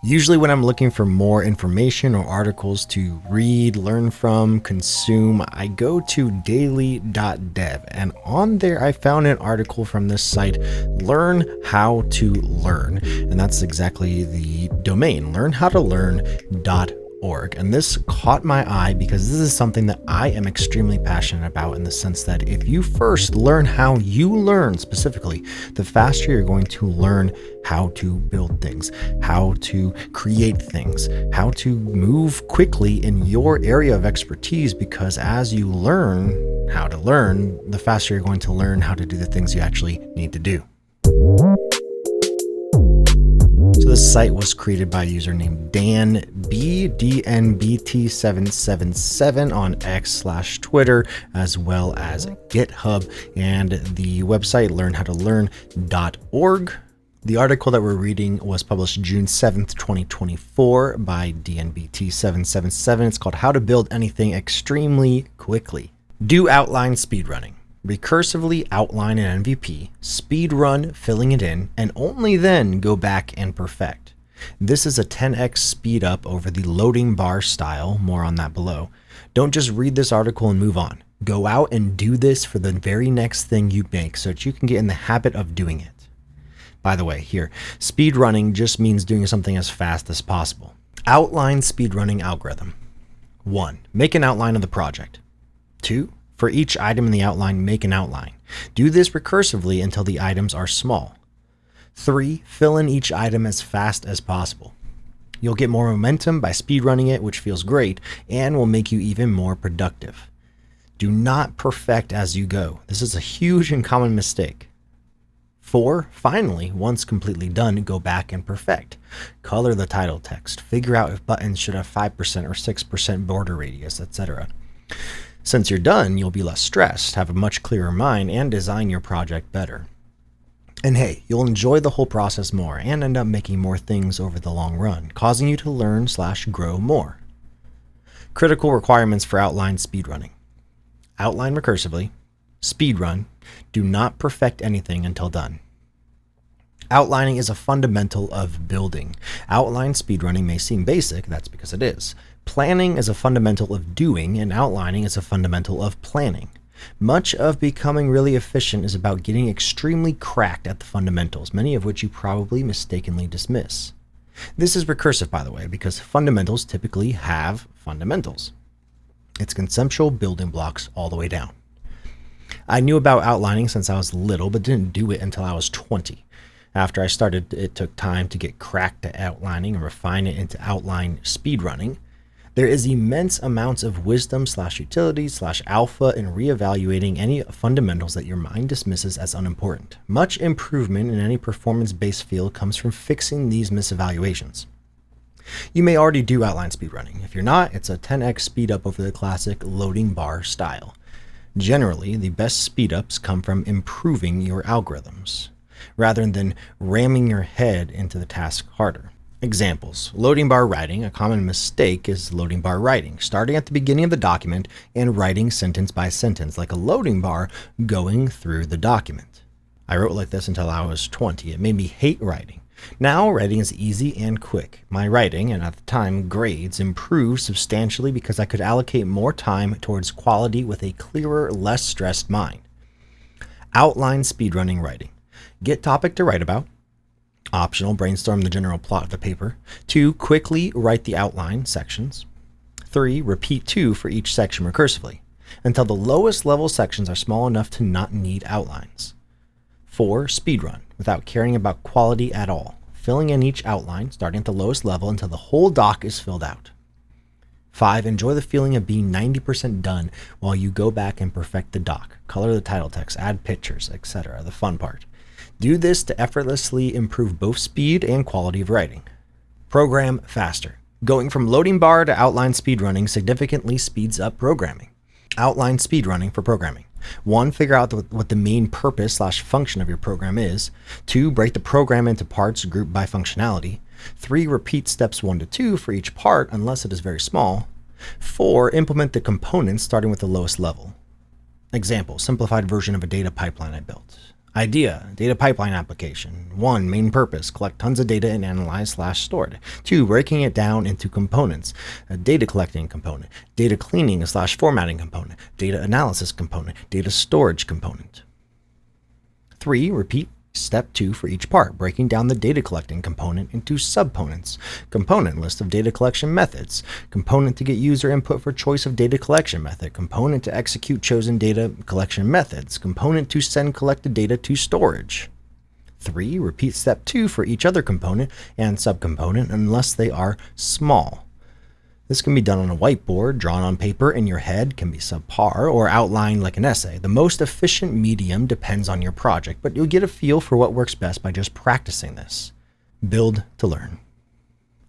Usually when I'm looking for more information or articles to read, learn from, consume, I go to Daily.dev, and on there I found an article from this site, Learn How to Learn, and that's exactly the domain, learnhowtolearn.org. And this caught my eye because this is something that I am extremely passionate about, in the sense that if you first learn how you learn specifically, the faster you're going to learn how to build things, how to create things, how to move quickly in your area of expertise, because as you learn how to learn, the faster you're going to learn how to do the things you actually need to do. So this site was created by a user named Dan B, DNBT777 on X/Twitter, as well as GitHub, and the website learnhowtolearn.org. The article that we're reading was published June 7th, 2024 by DNBT777. It's called How to Build Anything Extremely Quickly. Do outline speedrunning. Recursively outline an MVP, speedrun filling it in, and only then go back and perfect. This is a 10x speed up over the loading bar style, more on that below. Don't just read this article and move on. Go out and do this for the very next thing you make so that you can get in the habit of doing it. By the way, here, speedrunning just means doing something as fast as possible. Outline speedrunning algorithm. 1. Make an outline of the project. 2. For each item in the outline, make an outline. Do this recursively until the items are small. 3. Fill in each item as fast as possible. You'll get more momentum by speedrunning it, which feels great, and will make you even more productive. Do not perfect as you go. This is a huge and common mistake. 4. Finally, once completely done, go back and perfect. Color the title text. Figure out if buttons should have 5% or 6% border radius, etc. Since you're done, you'll be less stressed, have a much clearer mind, and design your project better. And hey, you'll enjoy the whole process more and end up making more things over the long run, causing you to learn/grow more. Critical requirements for outline speedrunning. Outline recursively. Speedrun. Do not perfect anything until done. Outlining is a fundamental of building. Outline speedrunning may seem basic, that's because it is. Planning is a fundamental of doing, and outlining is a fundamental of planning. Much of becoming really efficient is about getting extremely cracked at the fundamentals, many of which you probably mistakenly dismiss. This is recursive, by the way, because fundamentals typically have fundamentals. It's conceptual building blocks all the way down. I knew about outlining since I was little, but didn't do it until I was 20. After I started, it took time to get cracked at outlining and refine it into outline speedrunning. There is immense amounts of wisdom/utility/alpha in reevaluating any fundamentals that your mind dismisses as unimportant. Much improvement in any performance-based field comes from fixing these misevaluations. You may already do outline speedrunning. If you're not, it's a 10x speed up over the classic loading bar style. Generally, the best speed-ups come from improving your algorithms, rather than ramming your head into the task harder. Examples. Loading bar writing. A common mistake is loading bar writing, starting at the beginning of the document and writing sentence by sentence, like a loading bar going through the document. I wrote like this until I was 20. It made me hate writing. Now, writing is easy and quick. My writing, and at the time grades, improved substantially because I could allocate more time towards quality with a clearer, less stressed mind. Outline speedrunning writing. Get topic to write about. Optional, brainstorm the general plot of the paper. 2. Quickly write the outline sections. 3. Repeat 2 for each section recursively, until the lowest level sections are small enough to not need outlines. 4. Speedrun, without caring about quality at all, filling in each outline, starting at the lowest level until the whole doc is filled out. 5. Enjoy the feeling of being 90% done while you go back and perfect the doc, color the title text, add pictures, etc., the fun part. Do this to effortlessly improve both speed and quality of writing. Program faster. Going from loading bar to outline speedrunning significantly speeds up programming. Outline speedrunning for programming. 1. Figure out what the main purpose/function of your program is. 2. Break the program into parts grouped by functionality. 3. Repeat steps 1 to 2 for each part unless it is very small. 4. Implement the components starting with the lowest level. Example, simplified version of a data pipeline I built. Idea, data pipeline application. 1, main purpose, collect tons of data and analyze/store it. 2, breaking it down into components. A data collecting component, data cleaning/formatting component, data analysis component, data storage component. 3, repeat step 2 for each part, breaking down the data collecting component into subcomponents. Component, list of data collection methods. Component to get user input for choice of data collection method. Component to execute chosen data collection methods. Component to send collected data to storage. 3, repeat step 2 for each other component and subcomponent unless they are small. This can be done on a whiteboard, drawn on paper in your head, can be subpar, or outlined like an essay. The most efficient medium depends on your project, but you'll get a feel for what works best by just practicing this. Build to learn.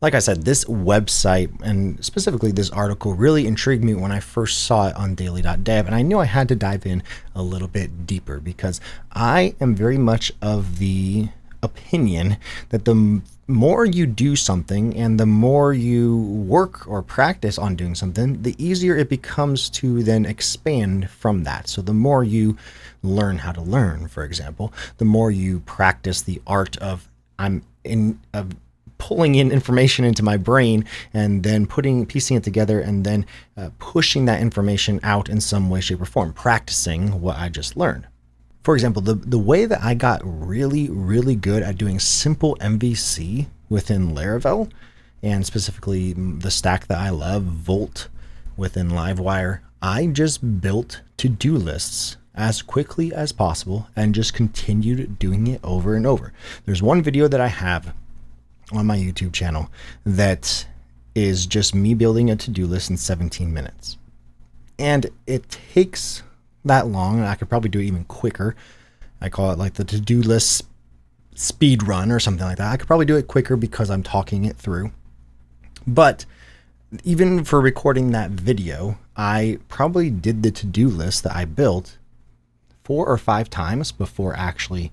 Like I said, this website, and specifically this article, really intrigued me when I first saw it on Daily.dev, and I knew I had to dive in a little bit deeper because I am very much of the opinion that the more you do something and the more you work or practice on doing something, the easier it becomes to then expand from that. So the more you learn how to learn, for example, the more you practice the art of pulling in information into my brain and then piecing it together and then pushing that information out in some way, shape, or form, practicing what I just learned. For example, the way that I got really, really good at doing simple MVC within Laravel, and specifically the stack that I love, Volt within Livewire, I just built to-do lists as quickly as possible and just continued doing it over and over. There's one video that I have on my YouTube channel that is just me building a to-do list in 17 minutes. And it takes that long, and I could probably do it even quicker. I call it like the to-do list speed run or something like that. I could probably do it quicker because I'm talking it through. But even for recording that video, I probably did the to-do list that I built 4 or 5 times before actually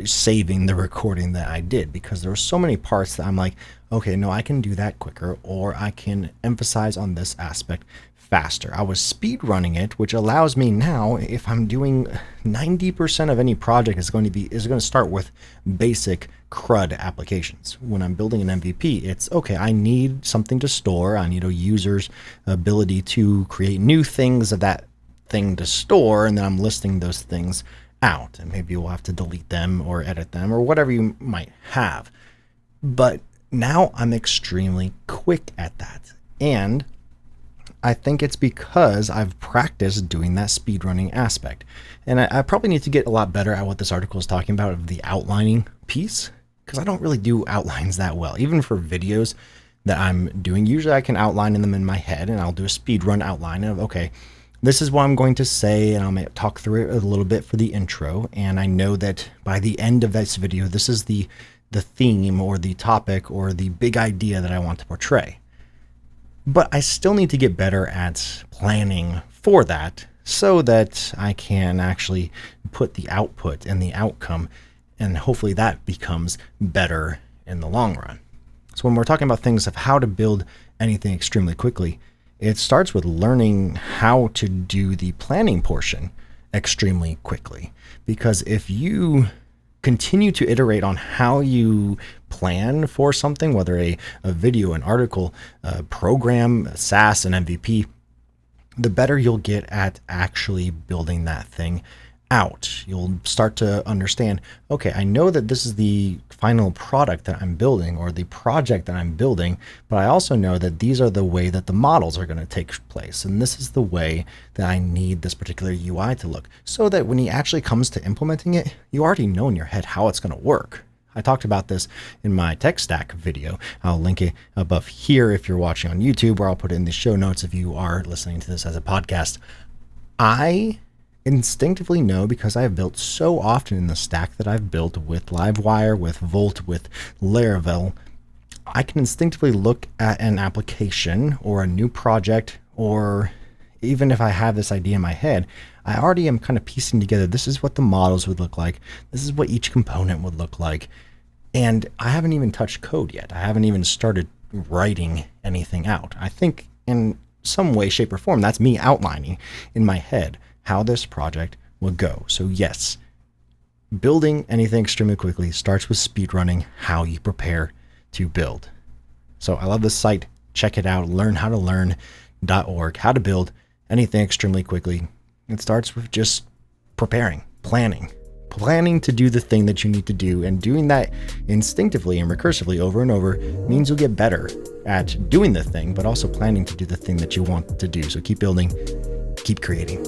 saving the recording that I did, because there were so many parts that I'm like, okay, no, I can do that quicker, or I can emphasize on this aspect faster. I was speed running it, which allows me now, if I'm doing 90% of any project is going to start with basic CRUD applications. When I'm building an MVP, it's okay, I need something to store. I need a user's ability to create new things of that thing to store, and then I'm listing those things out, and maybe you'll have to delete them or edit them or whatever you might have. But now I'm extremely quick at that, and I think it's because I've practiced doing that speedrunning aspect. And I probably need to get a lot better at what this article is talking about, of the outlining piece, because I don't really do outlines that well. Even for videos that I'm doing, usually I can outline them in my head, and I'll do a speedrun outline of, okay, this is what I'm going to say, and I'll talk through it a little bit for the intro. And I know that by the end of this video, this is the theme or the topic or the big idea that I want to portray. But I still need to get better at planning for that so that I can actually put the output and the outcome, and hopefully that becomes better in the long run. So when we're talking about things of how to build anything extremely quickly, it starts with learning how to do the planning portion extremely quickly. Because if you continue to iterate on how you plan for something, whether a video, an article, a program, a SaaS, an MVP, the better you'll get at actually building that thing out. You'll start to understand, okay, I know that this is the final product that I'm building or the project that I'm building, but I also know that these are the way that the models are going to take place. And this is the way that I need this particular UI to look, so that when he actually comes to implementing it, you already know in your head how it's going to work. I talked about this in my tech stack video. I'll link it above here if you're watching on YouTube, or I'll put it in the show notes if you are listening to this as a podcast. I instinctively know, because I have built so often in the stack that I've built with Livewire, with Volt, with Laravel, I can instinctively look at an application or a new project, or even if I have this idea in my head, I already am kind of piecing together, this is what the models would look like, this is what each component would look like, and I haven't even touched code yet. I haven't even started writing anything out. I think in some way, shape, or form, that's me outlining in my head how this project will go. So yes, building anything extremely quickly starts with speedrunning how you prepare to build. So I love this site. Check it out. Learnhowtolearn.org. How to build anything extremely quickly. It starts with just preparing, planning to do the thing that you need to do, and doing that instinctively and recursively over and over means you'll get better at doing the thing, but also planning to do the thing that you want to do. So keep building, keep creating.